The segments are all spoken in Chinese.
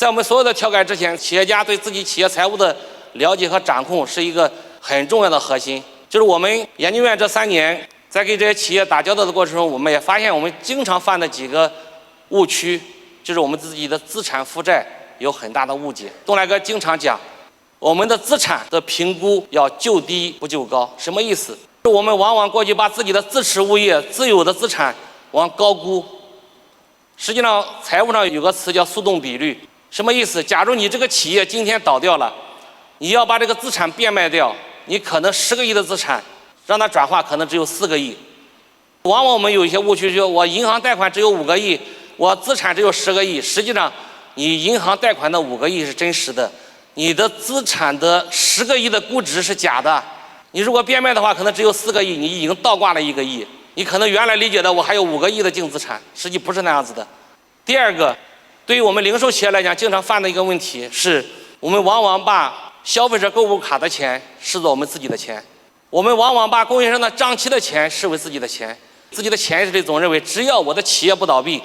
在我们所有的调改之前，企业家对自己企业财务的了解和掌控是一个很重要的核心。就是我们研究院这3年在给这些企业打交道的过程中，我们也发现我们经常犯的几个误区，就是我们自己的资产负债有很大的误解。东来哥经常讲，我们的资产的评估要就低不就高。什么意思？我们往往过去把自己的自持物业、自有的资产往高估。实际上，财务上有个词叫速动比率，什么意思？假如你这个企业今天倒掉了，你要把这个资产变卖掉，你可能10个亿的资产，让它转化可能只有4个亿。往往我们有一些误区，就是我银行贷款只有5个亿，我资产只有10个亿。实际上，你银行贷款的5个亿是真实的，你的资产的10个亿的估值是假的。你如果变卖的话，可能只有4个亿，你已经倒挂了1个亿。你可能原来理解的我还有5个亿的净资产，实际不是那样子的。第二个，对于我们零售企业来讲，经常犯的一个问题是，我们往往把消费者购物卡的钱视作我们自己的钱，我们往往把供应商的账期的钱视为自己的钱。自己的潜意识里总认为，只要我的企业不倒闭，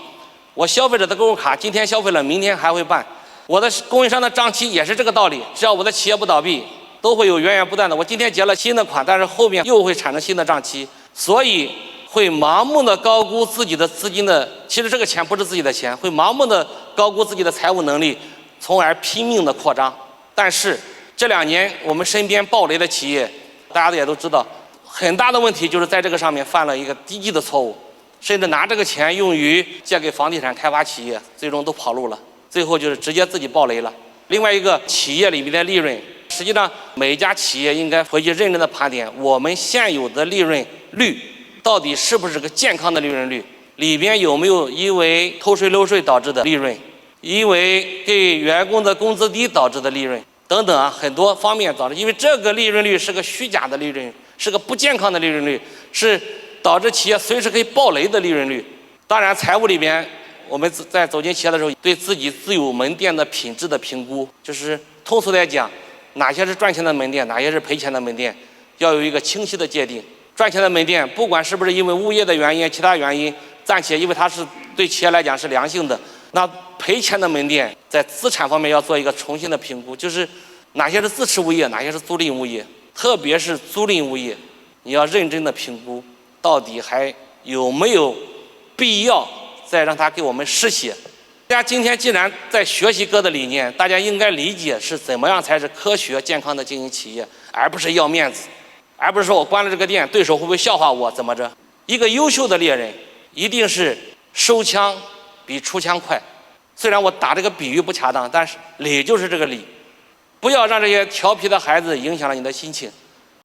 我消费者的购物卡今天消费了，明天还会办。我的供应商的账期也是这个道理，只要我的企业不倒闭，都会有源源不断的。我今天结了新的款，但是后面又会产生新的账期，所以会盲目的高估自己的资金的，其实这个钱不是自己的钱，会盲目的高估自己的财务能力，从而拼命的扩张。但是这2年我们身边暴雷的企业，大家也都知道，很大的问题就是在这个上面犯了一个低级的错误，甚至拿这个钱用于借给房地产开发企业，最终都跑路了，最后就是直接自己暴雷了。另外一个，企业里面的利润，实际上每一家企业应该回去认真的盘点，我们现有的利润率到底是不是个健康的利润率，里边有没有因为偷税漏税导致的利润，因为给员工的工资低导致的利润等等啊，很多方面导致。因为这个利润率是个虚假的利润率，是个不健康的利润率，是导致企业随时可以爆雷的利润率。当然，财务里边我们在走进企业的时候，对自己自有门店的品质的评估，就是通俗来讲，哪些是赚钱的门店，哪些是赔钱的门店，要有一个清晰的界定。赚钱的门店，不管是不是因为物业的原因、其他原因暂且，因为它是对企业来讲是良性的。那赔钱的门店，在资产方面要做一个重新的评估，就是哪些是自持物业，哪些是租赁物业，特别是租赁物业，你要认真的评估，到底还有没有必要再让它给我们失血。大家今天既然在学习哥的理念，大家应该理解是怎么样才是科学健康的经营企业，而不是要面子，而不是说我关了这个店，对手会不会笑话我怎么着。一个优秀的猎人一定是收枪比出枪快。虽然我打这个比喻不恰当，但是理就是这个理。不要让这些调皮的孩子影响了你的心情。